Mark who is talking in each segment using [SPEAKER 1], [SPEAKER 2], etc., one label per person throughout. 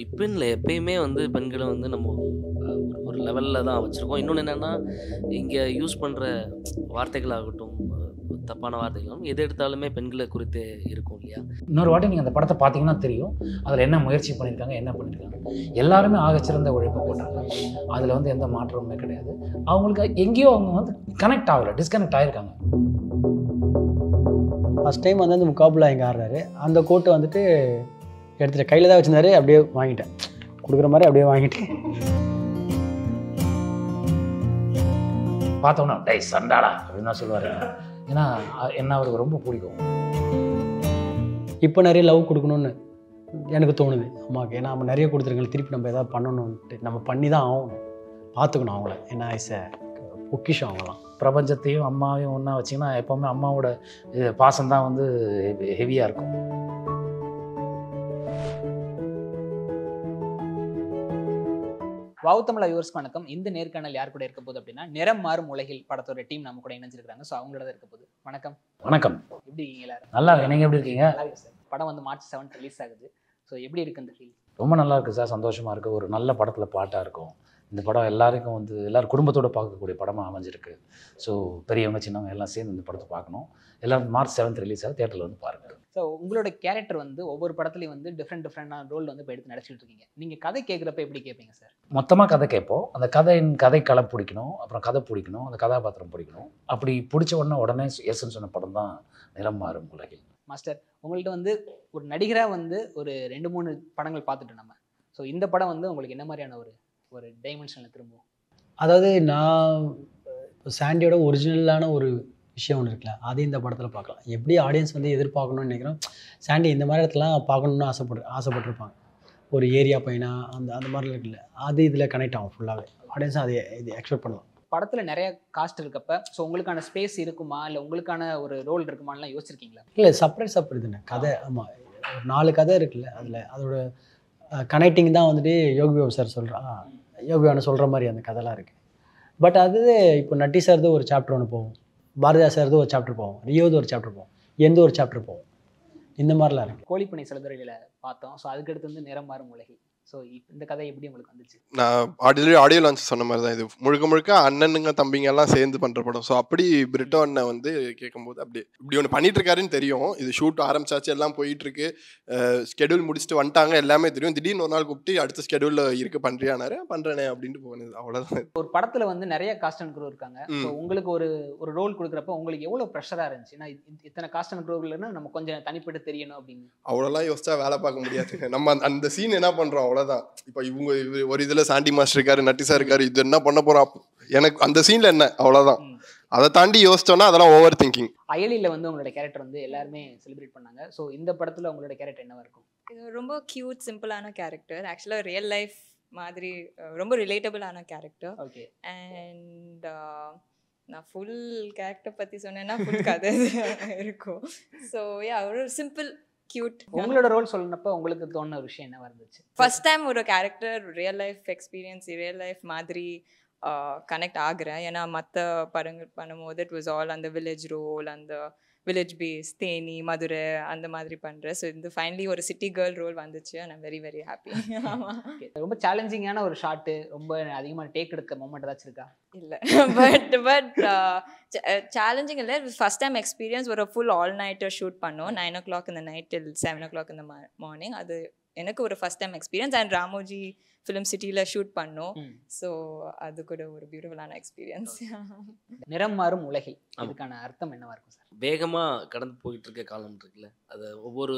[SPEAKER 1] இப்பன்னு இல்ல. எப்பயுமே வந்து பெண்கள வந்து நம்ம ஒரு லெவல்ல தான் வச்சிருக்கோம். இன்னொன்னு என்னன்னா, இங்க யூஸ் பண்ற வார்த்தைகளாகட்டும், தப்பான வார்த்தைகளும் எது எடுத்தாலுமே பெண்கள குறித்தே இருக்கும் இல்லையா?
[SPEAKER 2] இன்னொரு வாட்டி நீங்க அந்த படத்த பார்த்தீங்கன்னா தெரியும். அதுல என்ன முயற்சி பண்ணியிருக்காங்க, என்ன பண்ணியிருக்காங்க. எல்லாருமே ஆகச்சிறந்த உழைப்ப போட்டிருக்காங்க. அதுல வந்து எந்த மாற்றமுமே கிடையாது. அவங்களுக்கு எங்கேயோ அவங்க வந்து கனெக்ட் ஆகல. டிஸ்கனெக்ட் ஆயிருக்காங்க.
[SPEAKER 3] ஃபஸ்ட் டைம் வந்து அந்த முக்காபுலா இங்கே ஆடுறாரு. அந்த கோட்டு வந்துட்டு எடுத்துட்டேன். கையில் தான் வச்சிருந்தாரு. அப்படியே வாங்கிட்டேன். கொடுக்குற மாதிரி அப்படியே வாங்கிட்டேன்.
[SPEAKER 2] பார்த்தோன்னா, "டேய் சண்டாடா" அப்படின்னு தான் சொல்லுவாரு. ஏன்னா என்ன அவருக்கு ரொம்ப பிடிக்கும்.
[SPEAKER 3] இப்போ நிறைய லவ் கொடுக்கணும்னு எனக்கு தோணுது அம்மாவுக்கு. ஏன்னா நம்ம நிறைய கொடுத்துருக்கோம். திருப்பி நம்ம எதாவது பண்ணணுன்ட்டு நம்ம பண்ணி தான் ஆகணும். பார்த்துக்கணும் அவங்கள. ஏன்னா பொக்கிஷம் அவங்களாம்.
[SPEAKER 2] பிரபஞ்சத்தையும் அம்மாவையும் ஒன்றா வச்சிங்கன்னா எப்போவுமே அம்மாவோட பாசம் தான் வந்து ஹெவியாக இருக்கும்.
[SPEAKER 4] வாவ் தமிழா வியூவர்ஸ்க்கு வணக்கம். இந்த நேர்காணல் யார் கூட இருக்க போகுது அப்படின்னா, நிறம் மாறும் உலகில் படத்தோட டீம் நம்ம கூட இணைஞ்சிருக்காங்க. ஸோ அவங்களோட தான் இருக்க போகுது. வணக்கம்.
[SPEAKER 2] வணக்கம்.
[SPEAKER 4] எப்படி இருக்கீங்க எல்லாரும்?
[SPEAKER 2] நல்லா இருக்கு. நீங்கள் எப்படி இருக்கீங்க?
[SPEAKER 4] நல்லா இருக்கு சார். படம் வந்து மார்ச் 7 ரிலீஸ் ஆகுது. ஸோ எப்படி இருக்கு இந்த ஃபீல்?
[SPEAKER 2] ரொம்ப நல்லா இருக்குது சார். சந்தோஷமாக இருக்குது. ஒரு நல்ல படத்தில் பாட்டாக இருக்கும். இந்த படம் எல்லாருக்கும் வந்து எல்லோரும் குடும்பத்தோடு பார்க்கக்கூடிய படமாக அமைஞ்சிருக்கு. ஸோ பெரியவங்க சின்னவங்க எல்லாம் சேர்ந்து இந்த படத்தை பார்க்கணும். எல்லோரும் மார்ச் 7 ரிலீஸ் ஆகுது. தியேட்டரில் வந்து பாருங்கள்.
[SPEAKER 4] ஸோ உங்களோட கேரக்டர் வந்து ஒவ்வொரு படத்துலையும் வந்து டிஃப்ரெண்டான ரோல் வந்து இப்போ எடுத்து நடிச்சிட்டு இருக்கீங்க. நீங்கள் கதை கேட்குறப்ப எப்படி கேட்பீங்க சார்?
[SPEAKER 2] மொத்தமாக கதை கேட்போம். அந்த கதைக்களம் பிடிக்கணும், அப்புறம் கதை பிடிக்கணும், அந்த கதாபாத்திரம் பிடிக்கணும். அப்படி பிடிச்ச உடனே எஸ்ன்னு சொன்ன படம் தான் நிறம் மாறும் உலகில்.
[SPEAKER 4] மாஸ்டர், உங்கள்கிட்ட வந்து ஒரு நடிகராக வந்து ஒரு 2-3 படங்கள் பார்த்துட்டோம் நம்ம. ஸோ இந்த படம் வந்து உங்களுக்கு என்ன மாதிரியான ஒரு டைமென்ஷனில் திரும்பும்?
[SPEAKER 3] அதாவது நான் இப்போ சாண்டியோட ஒரிஜினலான ஒரு விஷயம் ஒன்று இருக்குல்ல, அதே இந்த படத்தில் பார்க்கலாம். எப்படி ஆடியன்ஸ் வந்து எதிர்பார்க்கணும்னு நினைக்கிறோம். சாண்டி இந்த மாதிரி இடத்துலாம் பார்க்கணுன்னு ஆசைப்பட்டிருப்பாங்க. ஒரு ஏரியா பையனா அந்த மாதிரிலாம் இருக்குல்ல, அது இதில் கனெக்ட் ஆகும் ஃபுல்லாகவே. ஆடியன்ஸும் அதை இது எக்ஸ்பெக்ட் பண்ணலாம்.
[SPEAKER 4] படத்தில் நிறைய காஸ்ட் இருக்கப்ப ஸோ உங்களுக்கான ஸ்பேஸ் இருக்குமா, இல்லை உங்களுக்கான ஒரு ரோல் இருக்குமான்லாம் யோசிச்சிருக்கீங்களா?
[SPEAKER 3] இல்லை, செப்பரேட் தானே கதை. ஆமாம், ஒரு 4 கதை இருக்குல்ல, அதில் அதோட கனெக்டிங் தான் வந்துட்டு யோகி பாபு சார் யோகி சொல்கிற மாதிரி அந்த கதைலாம் இருக்குது. பட் அது இப்போ நட்டி சார்து ஒரு சாப்டர் ஒன்று போகும், பாரதியா சார்து ஒரு சாப்டர் போகும், ரியோது ஒரு சாப்டர் போகும், எந்த ஒரு சாப்டர் போகும். இந்த மாதிரிலாம் இருக்குது.
[SPEAKER 4] கோழிப்பனை சிலதுறையில் பார்த்தோம். ஸோ அதுக்கடுத்து வந்து நிறம் மாறும் உலகில். ஸோ இந்த கதை எப்படி உங்களுக்கு வந்துச்சு?
[SPEAKER 5] நான் ஆடியோ லான்ச் சொன்ன மாதிரி தான் இது முழுக்க அண்ணனுங்க தம்பிங்க எல்லாம் சேர்ந்து பண்ணுற படம். ஸோ அப்படி பிரிட்டோ அண்ணன் வந்து கேட்கும்போது இப்படி ஒன்று பண்ணிட்டு இருக்காருன்னு தெரியும். இது ஷூட் ஆரம்பிச்சாச்சு, எல்லாம் போயிட்டு இருக்கு, ஸ்கெடியூல் முடிச்சுட்டு வந்துட்டாங்க, எல்லாமே தெரியும். திடீர்னு ஒரு நாள் கூப்பிட்டு அடுத்த ஸ்கெடியூலில் இருக்கு பண்ணுறியானாரு, பண்ணுறேனே அப்படின்ட்டு போனது, அவ்வளோதான்.
[SPEAKER 4] ஒரு படத்தில் வந்து நிறைய காஸ்ட் அண்ட் க்ரூ இருக்காங்க. ஸோ உங்களுக்கு ஒரு ரோல் கொடுக்குறப்ப உங்களுக்கு எவ்வளோ ப்ரெஷராக இருந்துச்சு? ஏன்னா இத்தனை காஸ்ட் அண்ட் க்ரூலன்னு நம்ம கொஞ்சம் தனிப்பட்டு தெரியணும் அப்படின்னு.
[SPEAKER 5] அவ்வளோலாம் யோசிச்சா வேலை பார்க்க முடியாது. நம்ம அந்த சீன் என்ன பண்ணுறோம் அவ்வளோதான். இப்போ இவங்க ஒரு இதில் சாண்டி மாஸ்டர் இருக்காரு, நட்டிசா இருக்காரு, இது என்ன பண்ண போகிறோம், எனக்கு அந்த சீனில் என்ன, அவ்வளோதான். அதை தாண்டி யோசிச்சோன்னா அதெல்லாம் ஓவர் திங்கிங்.
[SPEAKER 4] அயலியில் வந்து உங்களோட கேரக்டர் வந்து எல்லாருமே செலிப்ரேட் பண்ணாங்க. ஸோ இந்த படத்தில் உங்களோட கேரக்டர் என்னவா இருக்கும்?
[SPEAKER 6] இது ரொம்ப க்யூட் சிம்பிளான கேரக்டர். ஆக்சுவலாக ரியல் லைஃப் மாதிரி ரொம்ப ரிலேட்டபிளான கேரக்டர்.
[SPEAKER 4] ஓகே.
[SPEAKER 6] அண்ட் நான் ஃபுல் கேரக்டர் பற்றி சொன்னேன்னா ஃபுல் கதை இருக்கும். ஸோ ஒரு சிம்பிள் கியூட்.
[SPEAKER 4] உங்களோட ரோல் சொல்லுனப்ப உங்களுக்கு தோணுன ஒரு விஷயம் என்னவா இருந்துச்சு?
[SPEAKER 6] ஃபர்ஸ்ட் டைம் ஒரு character real life experience real life மாதிரி கனெக்ட் ஆகுறேன். ஏன்னா மற்ற படங்கள் பண்ணும்போது இட் வாஸ் ஆல் அந்த வில்லேஜ் ரோல், அந்த வில்லேஜ் பேஸ், தேனி, மதுரை அந்த மாதிரி பண்ணுறேன். ஸோ இந்த ஃபைனலி ஒரு சிட்டி கேர்ள் ரோல் வந்துச்சு. I am very very happy. ஆமாம்.
[SPEAKER 4] ரொம்ப சேலஞ்சிங்கான ஒரு ஷாட்டு, ரொம்ப அதிகமாக டேக் எடுக்க மூமெண்ட் ஏதாச்சும் இருக்கா?
[SPEAKER 6] இல்லை, பட் சேலஞ்சிங் இல்லை. First time experience. ஒரு ஃபுல் ஆல் நைட்டர் ஷூட் பண்ணோம். 9 o'clock இந்த நைட் டில் 7 o'clock இந்த மார்னிங். அது எனக்கு ஒரு first time experience. And Ramoji film சிட்டியில் ஷூட் பண்ணோம். ஸோ அது கூட ஒரு பியூட்டிஃபுல்லான எக்ஸ்பீரியன்ஸ்.
[SPEAKER 4] நிறம் மாறும் உலகில் அதுக்கான அர்த்தம் என்னவா இருக்கும் சார்?
[SPEAKER 1] வேகமாக கடந்து போயிட்டு இருக்க காலம் இருக்குல்ல, அது ஒவ்வொரு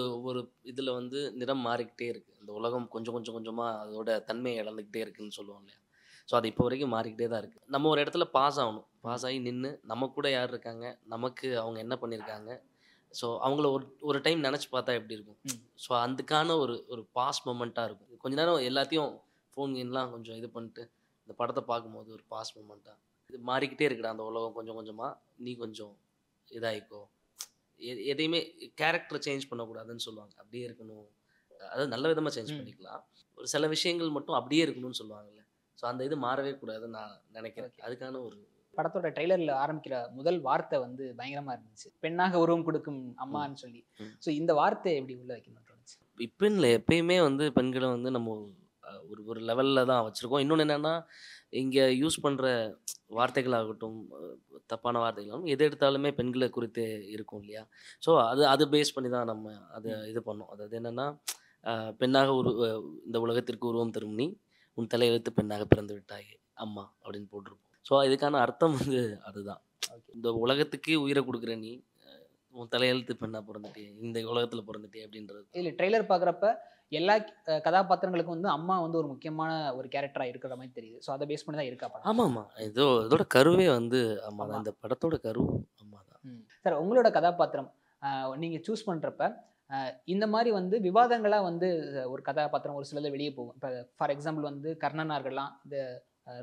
[SPEAKER 1] இதில் வந்து நிறம் மாறிக்கிட்டே இருக்குது. இந்த உலகம் கொஞ்சமாக அதோட தன்மையை இழந்துக்கிட்டே இருக்குன்னு சொல்லுவோம் இல்லையா? ஸோ அது இப்போ வரைக்கும் மாறிக்கிட்டே தான் இருக்குது. நம்ம ஒரு இடத்துல பாஸ் ஆகி நின்று நம்ம கூட யார் இருக்காங்க, நமக்கு அவங்க என்ன பண்ணியிருக்காங்க, ஸோ அவங்கள ஒரு டைம் நினச்சி பார்த்தா எப்படி இருக்கும். ஸோ அதுக்கான ஒரு பாஸ் மொமெண்ட்டாக இருக்கும். கொஞ்ச நேரம் எல்லாத்தையும் ஃபோன்லாம் கொஞ்சம் இது பண்ணிட்டு இந்த படத்தை பார்க்கும்போது ஒரு பாஸ் மொமெண்ட்டாக இது மாறிக்கிட்டே இருக்குடா அந்த உலகம். கொஞ்சமாக நீ கொஞ்சம் இதாகிக்கோ, எதையுமே கேரக்டரை சேஞ்ச் பண்ணக்கூடாதுன்னு சொல்லுவாங்க. அப்படியே இருக்கணும், அதாவது நல்ல விதமாக சேஞ்ச் பண்ணிக்கலாம். ஒரு சில விஷயங்கள் மட்டும் அப்படியே இருக்கணும்னு சொல்லுவாங்கல்ல. ஸோ அந்த இது மாறவே கூடாதுன்னு நான் நினைக்கிறேன். அதுக்கான ஒரு
[SPEAKER 4] படத்தோட ட்ரெய்லரில் ஆரம்பிக்கிற முதல் வார்த்தை வந்து பயங்கரமாக இருந்துச்சு, பெண்ணாக உருவம் கொடுக்கும் அம்மான்னு சொல்லி. ஸோ இந்த வார்த்தை எப்படி உள்ள வைக்கணும்னு தோணுச்சு?
[SPEAKER 1] இப்போன்னு இல்லை, எப்பயுமே வந்து பெண்களை வந்து நம்ம ஒரு ஒரு லெவலில் தான் வச்சுருக்கோம். இன்னொன்று என்னென்னா, இங்கே யூஸ் பண்ணுற வார்த்தைகளாகட்டும், தப்பான வார்த்தைகளாகட்டும், எது எடுத்தாலுமே பெண்களை குறித்து இருக்கும் இல்லையா? ஸோ அது அது பேஸ் பண்ணி தான் நம்ம அதை இது பண்ணோம். அதாவது என்னென்னா, பெண்ணாக இந்த உலகத்திற்கு உருவம் தரும் நீ, உன் தலையெழுத்து பெண்ணாக பிறந்து விட்டாயே அம்மா அப்படின்னு போட்டிருப்போம். ஸோ இதுக்கான அர்த்தம் வந்து அதுதான். இந்த உலகத்துக்கே உயிரை கொடுக்குற நீ, உன் தலையெழுத்து பெண்ணாக பிறந்துட்டே, இந்த உலகத்தில் பிறந்துட்டே அப்படின்றது.
[SPEAKER 4] இதில் ட்ரெய்லர் பார்க்குறப்ப எல்லா கதாபாத்திரங்களுக்கும் வந்து அம்மா வந்து ஒரு முக்கியமான ஒரு கேரக்டராக இருக்கிற மாதிரி தெரியுது. ஸோ அதை பேஸ் பண்ணி தான் இருக்கா படம்?
[SPEAKER 1] ஆமாம்மா, இதோட கருவே வந்து அம்மா தான். இந்த படத்தோட கரு அம்மா தான்.
[SPEAKER 4] சார், உங்களோட கதாபாத்திரம் நீங்கள் சூஸ் பண்ணுறப்ப இந்த மாதிரி வந்து விவாதங்களாக வந்து ஒரு கதாபாத்திரம் ஒரு சிலது வெளியே போகும். இப்போ ஃபார் எக்ஸாம்பிள் வந்து கர்ணனாக இருக்கலாம், இந்த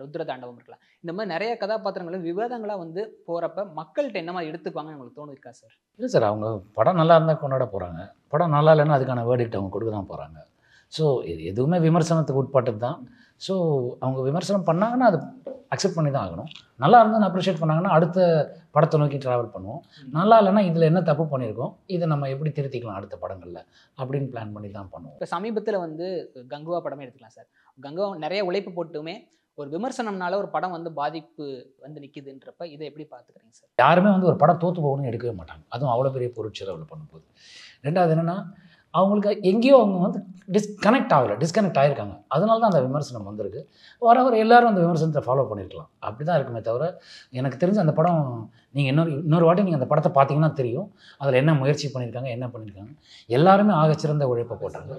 [SPEAKER 4] ருத்ர தாண்டவம் இருக்கலாம். இந்த மாதிரி நிறைய கதாபாத்திரங்களும் விவாதங்களாக வந்து போகிறப்ப மக்கள்கிட்ட என்ன மாதிரி எடுத்துக்குவாங்கன்னு உங்களுக்கு தோணுஇருக்கா சார்?
[SPEAKER 2] இல்லை சார், அவங்க படம் நல்லா இருந்தால் கொண்டாட போகிறாங்க. படம் நல்லா இல்லைன்னா அதுக்கான வேர்டிக்ட் அவங்க கொடுக்க தான் போகிறாங்க. ஸோ இது எதுவுமே விமர்சனத்துக்கு உட்பட்டது தான். ஸோ அவங்க விமர்சனம் பண்ணாங்கன்னா அது அக்செப்ட் பண்ணி தான் ஆகணும். நல்லா இருந்தால் அப்ரிஷியேட் பண்ணாங்கன்னா அடுத்த படத்தை நோக்கி ட்ராவல் பண்ணுவோம். நல்லா இல்லைன்னா இதில் என்ன தப்பு பண்ணியிருக்கோம், இதை நம்ம எப்படி திருத்திக்கலாம் அடுத்த படங்களில் அப்படின்னு பிளான் பண்ணி தான் பண்ணுவோம்.
[SPEAKER 4] இப்போ சமீபத்தில் வந்து கங்குவா படமே எடுத்துக்கலாம் சார். கங்குவா நிறைய உழைப்பு போட்டுமே ஒரு விமர்சனம்னால ஒரு படம் வந்து பாதிப்பு வந்து நிற்கிதுன்றப்ப இதை எப்படி பார்த்துக்கிறீங்க சார்?
[SPEAKER 2] யாருமே வந்து ஒரு படம் தோற்று போகணும்னு எடுக்கவே மாட்டாங்க. அதுவும் அவ்வளோ பெரிய பொருட்செலவில் பண்ணும்போது. ரெண்டாவது என்னென்னா, அவங்களுக்கு எங்கேயோ அவங்க வந்து டிஸ்கனெக்ட் ஆகிருக்காங்க. அதனால தான் அந்த விமர்சனம் வந்திருக்கு. வர எல்லாரும் அந்த விமர்சனத்தை ஃபாலோ பண்ணியிருக்கலாம். அப்படி தான் இருக்குமே தவிர, எனக்கு தெரிஞ்ச அந்த படம் நீங்கள் இன்னொரு வாட்டி நீங்கள் அந்த படத்தை பார்த்தீங்கன்னா தெரியும் அதில் என்ன முயற்சி பண்ணியிருக்காங்க, என்ன பண்ணியிருக்காங்க. எல்லாருமே ஆகச்சிறந்த உழைப்பை போட்டாங்க.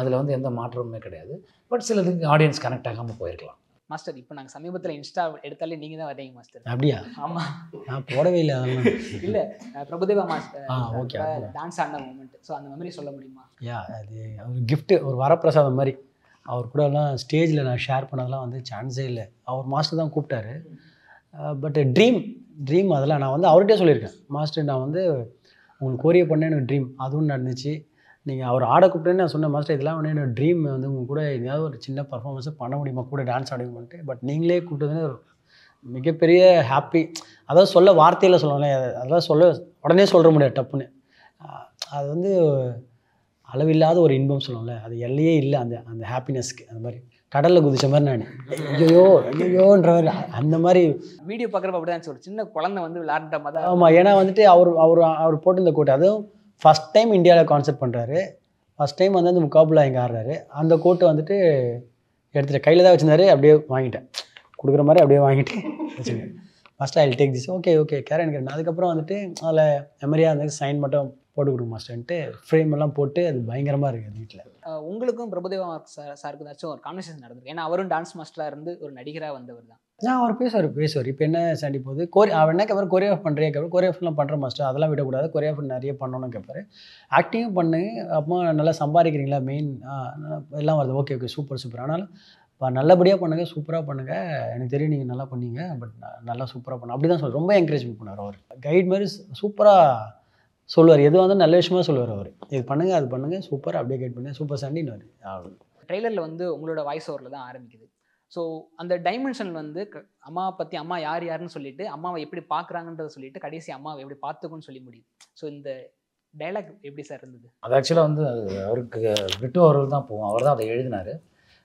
[SPEAKER 2] அதில் வந்து எந்த மாற்றமுமே கிடையாது. பட் சிலதுக்கு ஆடியன்ஸ் கனெக்ட் ஆகாமல் போயிருக்கலாம்.
[SPEAKER 4] மாஸ்டர், இப்போ நாங்கள் சமீபத்தில் இன்ஸ்டா எடுத்தாலே நீங்கள் தான் வரீங்க மாஸ்டர்.
[SPEAKER 3] அப்படியா?
[SPEAKER 4] ஆமாம்,
[SPEAKER 3] நான் போடவே இல்லை அதெல்லாம்.
[SPEAKER 4] இல்லை, பிரபுதேவா மாஸ்டர்
[SPEAKER 3] ஓகே,
[SPEAKER 4] டான்ஸ் ஆடின மூமெண்ட். ஸோ அந்த மெமரி சொல்ல முடியுமா?
[SPEAKER 3] அது ஒரு கிஃப்ட்டு, ஒரு வரப்பிரசாதம் மாதிரி. அவர் கூடலாம் ஸ்டேஜில் நான் ஷேர் பண்ணதெல்லாம் வந்து சான்ஸே இல்லை. அவர் மாஸ்டர் தான் கூப்பிட்டாரு. பட் ட்ரீம் அதெல்லாம் நான் வந்து அவர்கிட்டே சொல்லியிருக்கேன். மாஸ்டர், நான் வந்து உங்களுக்கு கோரியோ பண்ண எனக்கு ட்ரீம் அதுவும் நடந்துச்சு. நீங்கள் அவர் ஆட கூப்பிட்டேன்னு நான் சொன்னேன், மாஸ்டர் இதெல்லாம் வந்து என்னோடய ட்ரீம் வந்து உங்கள் கூட எங்கேயாவது ஒரு சின்ன பர்ஃபார்மன்ஸை பண்ண முடியுமா, கூட டான்ஸ் ஆடுங்கன்ட்டு. பட் நீங்களே கூப்பிட்டதுன்னு ஒரு மிகப்பெரிய ஹாப்பி. அதாவது சொல்ல வார்த்தையில் சொல்லலாம், அதெல்லாம் சொல்ல உடனே சொல்ல முடியாது டப்புன்னு. அது வந்து அளவில்லாத ஒரு இன்பம் சொல்லணும்ல, அது எல்லையே இல்லை அந்த ஹாப்பினஸ்க்கு. அந்த மாதிரி கடலில் குதிச்ச மாதிரி நான் ஐயோன்ற மாதிரி அந்த மாதிரி
[SPEAKER 4] வீடியோ பார்க்குறப்ப அப்படி தான் ஒரு சின்ன குழந்தை வந்து விளையாடுற மாதிரி.
[SPEAKER 3] ஆமாம், ஏன்னா வந்துட்டு அவர் போட்டிருந்த கோட்டு, அதுவும் ஃபஸ்ட் டைம் இந்தியாவில் கான்செப்ட் பண்ணுறாரு. ஃபஸ்ட் டைம் வந்து அந்த முக்காபுலா இங்கே ஆடுறாரு. அந்த கோட்டை வந்துட்டு எடுத்துகிட்டு கையில் தான் வச்சுருந்தாரு. அப்படியே வாங்கிட்டேன், கொடுக்குற மாதிரி அப்படியே வாங்கிட்டு வச்சுருக்கேன். First I will take this, okay கேரன் கேரன். அதுக்கப்புறம் வந்துட்டு அதில் மெமரியாக வந்து சைன் மட்டும் போட்டு கொடுங்க மாஸ்டர்ன்ட்டு ஃப்ரேம் எல்லாம் போட்டு அது பயங்கரமாக இருக்குது வீட்டில்.
[SPEAKER 4] உங்களுக்கும் பிரபுதேவா சாருக்கு ஏதாச்சும் ஒரு கான்வர்சேஷன் நடந்திருக்கு? ஏன்னா அவரும் டான்ஸ் மாஸ்டராக இருந்து ஒரு நடிகராக வந்தவர் தான்.
[SPEAKER 3] அவர் பேசுவார். இப்போ என்ன சாண்டி போகுது அவர் என்ன கேட்பார், கொரியோகிராஃப் பண்ணுறியா கேட்பார். கொரியோகிராஃப்லாம் பண்ணுற மாஸ்டர், அதெல்லாம் விடக்கூடாது, கொரியோகிராஃப் நிறைய பண்ணணும்னு கேட்பார். ஆக்டிங்கும் பண்ணு, அப்போ நல்லா சம்பாதிக்கிறீங்களா, மெயின் எல்லாம் வருது. Okay super. ஆனாலும் நல்லபடியாக பண்ணுங்கள், சூப்பராக பண்ணுங்கள், எனக்கு தெரியும் நீங்கள் நல்லா பண்ணீங்க, பட் நல்லா சூப்பராக பண்ண அப்படி தான் ரொம்ப என்கரேஜ்மெண்ட் பண்ணார். அவர் கைட் மாதிரி சூப்பராக சொல்லுவார். எதுவாக இருந்தாலும் நல்ல விஷயமா சொல்லுவார். அவர் இது பண்ணுங்கள், அது பண்ணுங்கள், சூப்பர், அப்படியே கைட் பண்ணுங்கள், சூப்பர் சாண்டின்னு.
[SPEAKER 4] ட்ரெய்லரில் வந்து உங்களோட வாய்ஸ் ஓவரில் தான் ஆரம்பிக்குது. ஸோ அந்த டைமென்ஷன் வந்து அம்மாவை பற்றி, அம்மா யாருன்னு சொல்லிட்டு, அம்மாவை எப்படி பார்க்குறாங்கன்றதை சொல்லிட்டு, கடைசி அம்மாவை எப்படி பார்த்துக்குன்னு சொல்லி முடியுது. ஸோ இந்த டைலாக் எப்படி சார் இருந்தது?
[SPEAKER 2] அது ஆக்சுவலாக வந்து அவருக்கு விட்டு அவர்கள் தான் போவோம். அவர் தான் அதை எழுதினார்.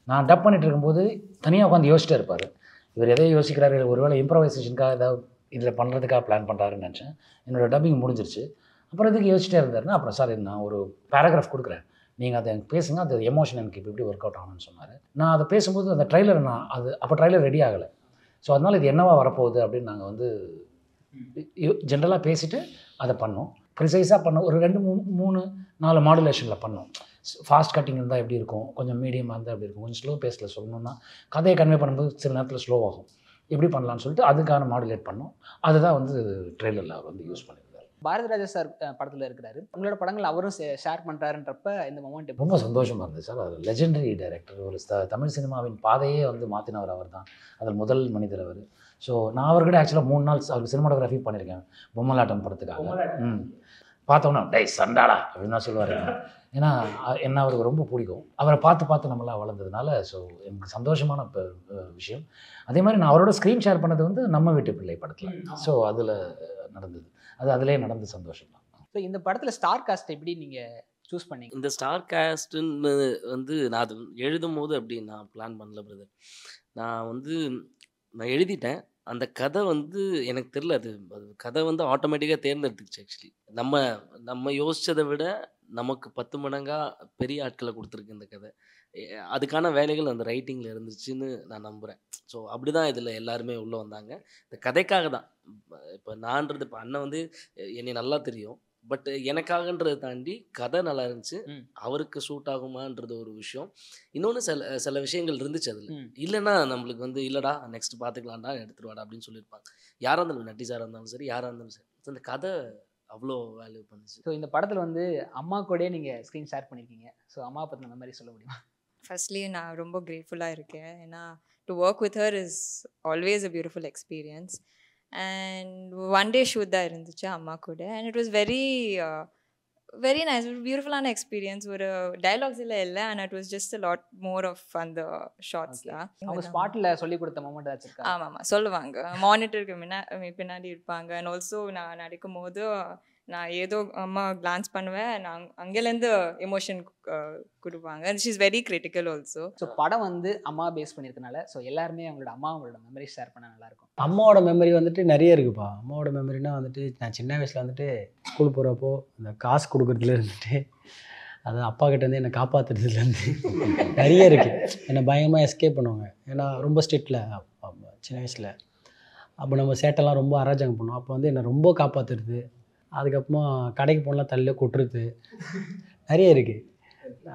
[SPEAKER 2] நான் டப் பண்ணிட்டு இருக்கும்போது தனியாக உட்காந்து யோசிச்சுட்டே இருப்பார். இவர் எதை யோசிக்கிறாரு, ஒருவேளை இம்ப்ரவைசேஷனுக்காக ஏதாவது இதில் பண்ணுறதுக்காக பிளான் பண்ணுறாருன்னு நினச்சேன். என்னோடய டப்பிங் முடிஞ்சிருச்சு. அப்புறம் இதுக்கு யோசிச்சிட்டே இருந்தாருன்னா, அப்புறம் சார் நான் ஒரு பேராகிராஃப் கொடுக்குறேன், நீங்கள் அதை எனக்கு பேசுங்க, அது எமோஷன் எனக்கு இப்படி ஒர்க் அவுட் ஆகணும்னு சொன்னார். நான் அதை பேசும்போது அந்த ட்ரைலர் அப்போ ட்ரைலர் ரெடி ஆகலை. ஸோ அதனால் இது என்னவா வரப்போகுது அப்படின்னு நாங்கள் வந்து ஜென்ரலாக பேசிவிட்டு அதை பண்ணோம். ப்ரிசைஸாக பண்ணோம். ஒரு 2-3-4 மாடுலேஷனில் பண்ணோம். ஃபாஸ்ட் கட்டிங் இருந்தால் எப்படி இருக்கும், கொஞ்சம் மீடியமாக இருந்தால் எப்படி இருக்கும், கொஞ்சம் ஸ்லோ பேஸில் சொல்லணும்னா கதையை கன்வே பண்ணும்போது சில நேரத்தில் ஸ்லோ ஆகும், எப்படி பண்ணலான்னு சொல்லிட்டு அதுக்கான மாடுலேட் பண்ணோம். அதுதான் வந்து ட்ரெய்லரில் அவர் வந்து யூஸ் பண்ணியிருந்தார்.
[SPEAKER 4] பாரதிராஜா சார் படத்தில் இருக்கிறாரு, உங்களோட படங்கள் அவரும் ஷேர் பண்ணுறாருன்றப்ப இந்த மொமெண்ட்
[SPEAKER 2] ரொம்ப சந்தோஷமாக இருந்துச்சு சார். அது லெஜெண்டரி டைரக்டர். ஒரு தமிழ் சினிமாவின் பாதையே வந்து மாற்றினவர் அவர் தான். அதில் முதல் மனிதர் அவர். ஸோ நான் அவர்கிட்ட ஆக்சுவலாக 3 நாள் அவருக்கு சினிமாட்டோகிராஃபி பண்ணியிருக்கேன் பொம்மலாட்டம் படத்துக்காக. பார்த்தோன்னா டேய் சண்டாடா அப்படின்னு தான் சொல்லுவார். ஏன்னா என்ன அவருக்கு ரொம்ப பிடிக்கும். அவரை பார்த்து நம்மளாம் வளர்ந்ததுனால ஸோ எனக்கு சந்தோஷமான விஷயம். அதே மாதிரி நான் அவரோட ஸ்க்ரீன் ஷேர் பண்ணது வந்து நம்ம வீட்டு பிள்ளை படத்தில். ஸோ அதில் நடந்தது, அது அதிலே நடந்த சந்தோஷம் தான்.
[SPEAKER 4] ஸோ இந்த படத்தில் ஸ்டார் காஸ்ட் எப்படி நீங்கள் சூஸ் பண்ணீங்க?
[SPEAKER 1] இந்த ஸ்டார் காஸ்ட்டுன்னு வந்து நான் அது எழுதும்போது அப்படி நான் பிளான் பண்ணல பிரதர். நான் எழுதிட்டேன். அந்த கதை வந்து எனக்கு தெரியல. அது அது கதை வந்து ஆட்டோமேட்டிக்கா தேர்ந்தெடுத்துச்சு ஆக்சுவலி. நம்ம நம்ம யோசிச்சத விட நமக்கு 10 மடங்கா பெரிய ஆட்கள குடுத்துருக்கு இந்த கதை. எ அதுக்கான வேலைகள் அந்த ரைட்டிங்ல இருந்துச்சுன்னு நான் நம்புறேன். ஸோ அப்படிதான் இதுல எல்லாருமே உள்ள வந்தாங்க. இந்த கதைக்காக தான். இப்ப நான்றது இப்ப அண்ணன் வந்து என்னைய நல்லா தெரியும். பட் எனக்காகன்றத தாண்டி கதை நல்லா இருந்துச்சு.
[SPEAKER 4] ம்.
[SPEAKER 1] அவருக்கு சூட் ஆகுமான்றது ஒரு விஷயம். இன்னொன்னு சில விஷயங்கள் இருந்துச்சு அதுல.
[SPEAKER 4] ம்.
[SPEAKER 1] இல்லன்னா நம்மளுக்கு வந்து இல்லடா நெக்ஸ்ட் பார்த்துக்கலாம்டா எடுத்துட்டு வாடா அப்படின்னு சொல்லியிருப்பாங்க. யாரா இருந்தாலும் நட்டி சாரா இருந்தாலும் சரி, யாரா இருந்தாலும் சரி. So, இந்த கதை அவ்வளோ வேல்யூ பண்ணுச்சு.
[SPEAKER 4] ஸோ இந்த படத்துல வந்து அம்மா கூடயே நீங்க ஸ்க்ரீன் ஷேர் பண்ணியிருக்கீங்க. ஸோ அம்மாவை பத்தின மெமரி சொல்ல முடியுமா?
[SPEAKER 6] ஃபர்ஸ்ட்லி நான் ரொம்ப கிரேட்ஃபுல்லாக இருக்கேன். ஏன்னா to work with her is always a beautiful experience. And one day shoot தான் இருந்துச்சு அம்மா கூட. And it was very nice, ஒரு பியூட்டிஃபுல்லான எக்ஸ்பீரியன்ஸ். ஒரு டைலாக்ஸ் இல்லை and it was just a lot more of அந்த ஷார்ட்ஸ்
[SPEAKER 4] Okay.
[SPEAKER 6] தான்.
[SPEAKER 4] அவங்க ஸ்பாட்ல சொல்லி கொடுத்த மொமெண்ட் ஏதாச்சும் இருக்கா?
[SPEAKER 6] ஆமாம் சொல்லுவாங்க. மானிட்டருக்கு பின்னாடி இருப்பாங்க. அண்ட் ஆல்சோ நான் நடிக்கும் போது நான் ஏதோ அம்மா கிளான்ஸ் பண்ணுவேன். நான் அங்கேருந்து எமோஷன் கொடுப்பாங்க. She is very critical also.
[SPEAKER 4] So படம் வந்து அம்மா பேஸ் பண்ணியிருக்கனால ஸோ எல்லாருமே அவங்களோட மெமரி ஷேர் பண்ண நல்லா இருக்கும்.
[SPEAKER 3] அம்மாவோட மெமரி வந்துட்டு நிறைய இருக்குப்பா. அம்மாவோட மெமரினா வந்துட்டு நான் சின்ன வயசில் வந்துட்டு ஸ்கூல் போகிறப்போ இந்த காசு கொடுக்குறதுல இருந்துட்டு அது அப்பா கிட்டேருந்து என்னை காப்பாற்றுறதுலேருந்து நிறைய இருக்குது. என்னை பயங்கரமாக எஸ்கேப் பண்ணுவாங்க. ஏன்னா ரொம்ப ஸ்ட்ரிக்டில் சின்ன வயசில். அப்போ நம்ம சேட்டெல்லாம் ரொம்ப அராஜகம் பண்ணுவோம். அப்போ வந்து என்னை ரொம்ப காப்பாற்றுறது. அதுக்கப்புறமா கடைக்கு போனால் தள்ளியே கொட்டுறது நிறைய இருக்குது.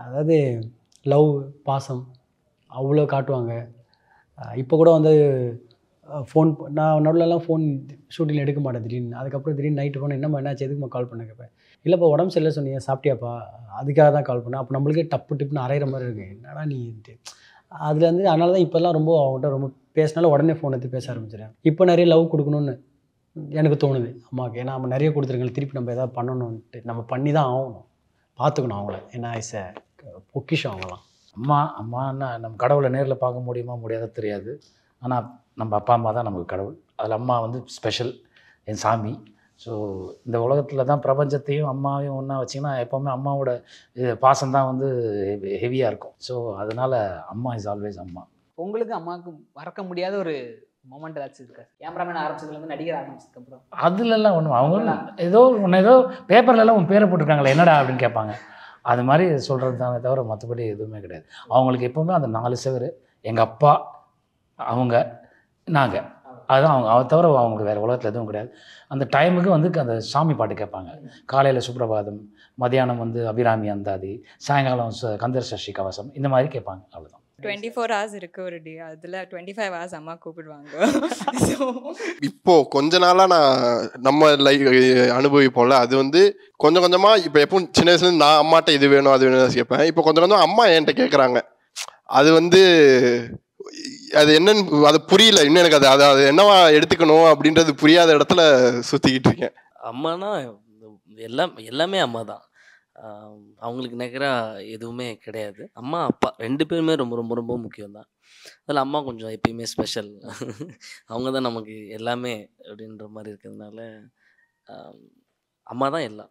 [SPEAKER 3] அதாவது லவ் பாசம் அவ்வளோ காட்டுவாங்க. இப்போ கூட வந்து ஃபோன் நான் நடுவில்லாம் ஃபோன் ஷூட்டிங் எடுக்க மாட்டேன் திடீர்னு. அதுக்கப்புறம் திடீர்னு நைட்டு ஃபோன் என்னம்மா என்னாச்சு எதுக்குமா கால் பண்ண கேட்பேன். இல்லைப்பா உடம்பு சரியில்லை சொன்னீங்க சாப்பிட்டியாப்பா அதுக்காக தான் கால் பண்ணேன். அப்போ நம்மளுக்கே டிப்புன்னு அரைகிற மாதிரி இருக்குது. என்னடா நீட்டு அதில் வந்து அதனால தான் இப்போல்லாம் ரொம்ப அவங்கள்ட்ட ரொம்ப பேசினாலும் உடனே ஃபோன் எடுத்து பேச ஆரம்பிச்சிடுறேன். இப்போ நிறைய லவ் கொடுக்கணுன்னு எனக்கு தோணுது அம்மாவுக்கு. ஏன்னா நம்ம நிறைய கொடுத்துருக்கோம், திருப்பி நம்ம எதாவது பண்ணணுன்ட்டு நம்ம பண்ணி தான் ஆகணும், பார்த்துக்கணும் அவங்கள. ஏன்னா இஸ் எ பொக்கிஷம் அவங்களாம்.
[SPEAKER 2] அம்மான்னா நம்ம கடவுளை நேரில் பார்க்க முடியுமா முடியாத தெரியாது. ஆனால் நம்ம அப்பா அம்மா தான் நமக்கு கடவுள். அதில் அம்மா வந்து ஸ்பெஷல், என் சாமி. ஸோ இந்த உலகத்தில் தான் பிரபஞ்சத்தையும் அம்மாவையும் ஒன்றா வச்சிங்கன்னா எப்போவுமே அம்மாவோட பாசம் தான் வந்து ஹெவியாக இருக்கும். ஸோ அதனால் அம்மா இஸ் ஆல்வேஸ் அம்மா.
[SPEAKER 4] உங்களுக்கு அம்மாவுக்கு மறக்க முடியாத ஒரு மொமெண்ட் ஏதாச்சும் இருக்கா? கேமராமேன் ஆரம்பிச்சதுலேருந்து நடிகர் ஆரம்பிச்சதுக்கப்புறம்
[SPEAKER 2] அதுலலாம் ஒன்றும் அவங்க ஏதோ பேப்பர்லலாம் உன் பேரை போட்டிருக்காங்களே என்னடா அப்படின்னு கேட்பாங்க. அது மாதிரி சொல்கிறது தானே தவிர மற்றபடி எதுவுமே கிடையாது. அவங்களுக்கு எப்போவுமே அந்த 4 செவரு எங்கள் அப்பா, அவங்க, நாங்கள், அதுதான் அதை தவிர அவங்களுக்கு வேறு உலகத்தில் எதுவும் கிடையாது. அந்த டைமுக்கு வந்து அந்த சாமி பாட்டு கேட்பாங்க. காலையில் சுப்ரபாதம், மதியானம் வந்து அபிராமி அந்தாதி, சாயங்காலம் கந்தர் சஷ்டி கவசம், இந்த மாதிரி கேட்பாங்க. அவ்வளோதான்.
[SPEAKER 6] 24 hours இருக்கு ஒரு டே. அதில் 25 hours அம்மா கூப்பிடுவாங்க.
[SPEAKER 5] இப்போ கொஞ்ச நாளா நம்ம அனுபவிப்போம்ல, அது வந்து கொஞ்சம் கொஞ்சமா இப்போ எப்பவும் சின்ன வயசுல நான் அம்மாட்ட இது வேணும் அது வேணும் கேட்பேன். இப்போ கொஞ்சம் கொஞ்சம் அம்மா என்கிட்ட கேட்குறாங்க. அது வந்து அது என்னன்னு அது புரியல இன்னும் எனக்கு. அது என்னவா எடுத்துக்கணும் அப்படின்றது புரியாத இடத்துல சுத்திக்கிட்டு இருக்கேன்.
[SPEAKER 1] அம்மானா எல்லாமே அம்மா தான். அவங்களுக்கு நிகராக எதுவுமே கிடையாது. அம்மா அப்பா 2 பேருமே ரொம்ப ரொம்ப ரொம்ப முக்கியம் தான். அதில் அம்மா கொஞ்சம் எப்பயுமே ஸ்பெஷல். அவங்க தான் நமக்கு எல்லாமே அப்படின்ற மாதிரி இருக்கிறதுனால அம்மா தான் எல்லாம்.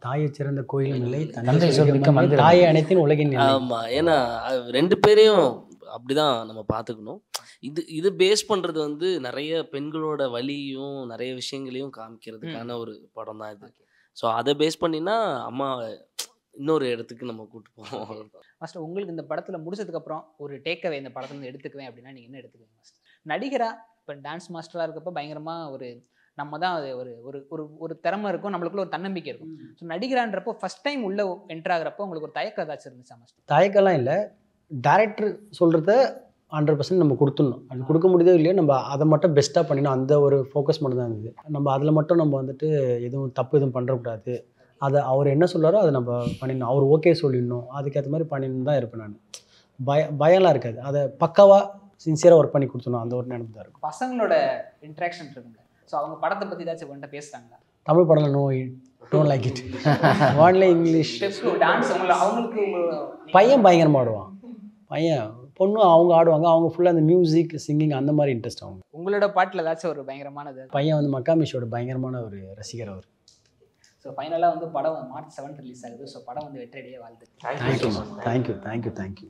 [SPEAKER 3] தாயை சிறந்த கோயிலும் இல்லை,
[SPEAKER 2] தந்தை சொல்மிக்க மந்திரம்.
[SPEAKER 3] தாயை அனைத்தின் உலகின் இல்லை.
[SPEAKER 1] ஆமாம், ஏன்னா 2 பேரையும் அப்படிதான் நம்ம பார்த்துக்கணும். இது பேஸ் பண்ணுறது வந்து நிறைய பெண்களோட வலியும் நிறைய விஷயங்களையும் காமிக்கிறதுக்கான ஒரு படம் தான் இது. ஸோ அதை பேஸ் பண்ணினா அம்மா இன்னொரு இடத்துக்கு நம்ம கூப்பிட்டு போவோம்.
[SPEAKER 4] ஃபஸ்ட்டு உங்களுக்கு இந்த படத்தில் முடிச்சதுக்கப்புறம் ஒரு டேக்அவே இந்த படத்துலேருந்து எடுத்துக்குவேன் அப்படின்னா நீங்கள் என்ன எடுத்துக்குவீங்க? ஃபஸ்ட் நடிகராக இப்போ டான்ஸ் மாஸ்டராக இருக்கப்போ பயங்கரமாக ஒரு நம்ம தான் அது ஒரு ஒரு ஒரு திறமை இருக்கும், நம்மளுக்குள்ள ஒரு தன்னம்பிக்கை இருக்கும். ஸோ நடிகரான்றப்போ ஃபஸ்ட் டைம் உள்ளே என்ட்ரு ஆகிறப்போ உங்களுக்கு ஒரு தயக்கம் ஏதாச்சும் இருந்துச்சா? ஃபஸ்ட்
[SPEAKER 3] தயக்கம்லாம் இல்லை. டைரக்டர் சொல்கிறத 100% நம்ம கொடுத்துடணும். அது கொடுக்க முடியுதோ இல்லையோ நம்ம அதை மட்டும் பெஸ்ட்டாக பண்ணிடணும். அந்த ஒரு ஃபோக்கஸ் மட்டும் தான் இருந்தது. நம்ம அதில் மட்டும் நம்ம வந்துட்டு எதுவும் தப்பு எதுவும் பண்ணுறக்கூடாது. அதை அவர் என்ன சொல்கிறாரோ அதை நம்ம பண்ணிடணும். அவர் ஓகே சொல்லிடணும், அதுக்கேற்ற மாதிரி பண்ணிடணும் தான் இருப்பேன் நான். பயம்லாம் இருக்காது. அதை பக்காவாக சின்சியராக ஒர்க் பண்ணி கொடுத்துடணும், அந்த ஒரு நினைப்பு தான் இருக்கும்.
[SPEAKER 4] பசங்களோட இன்ட்ராக்ஷன் இருக்குங்க. ஸோ அவங்க படத்தை பற்றி ஏதாச்சும் ஒன்றை பேசுகிறாங்களா?
[SPEAKER 3] தமிழ் படம் no don't like it, only English.
[SPEAKER 4] Dance அவங்களுக்கு
[SPEAKER 3] பையன் பயங்கரமாக ஆடுவான். பையன் பொண்ணு அவங்க ஆடுவாங்க. அவங்க ஃபுல்லாக அந்த மியூசிக் சிங்கிங் அந்த மாதிரி இன்ட்ரெஸ்ட் அவங்க.
[SPEAKER 4] உங்களோட பாட்டில் ஏதாச்சும் ஒரு பயங்கரமானது?
[SPEAKER 3] பையன் வந்து மக்காமிஷோட பயங்கரமான ஒரு ரசிகர் அவர்.
[SPEAKER 4] ஸோ ஃபைனலாக வந்து படம் மார்ச் 7 ரிலீஸ் ஆகுது. ஸோ படம் வந்து வெற்றியடைய வாழ்த்து.
[SPEAKER 3] Thank you thank you thank you thank you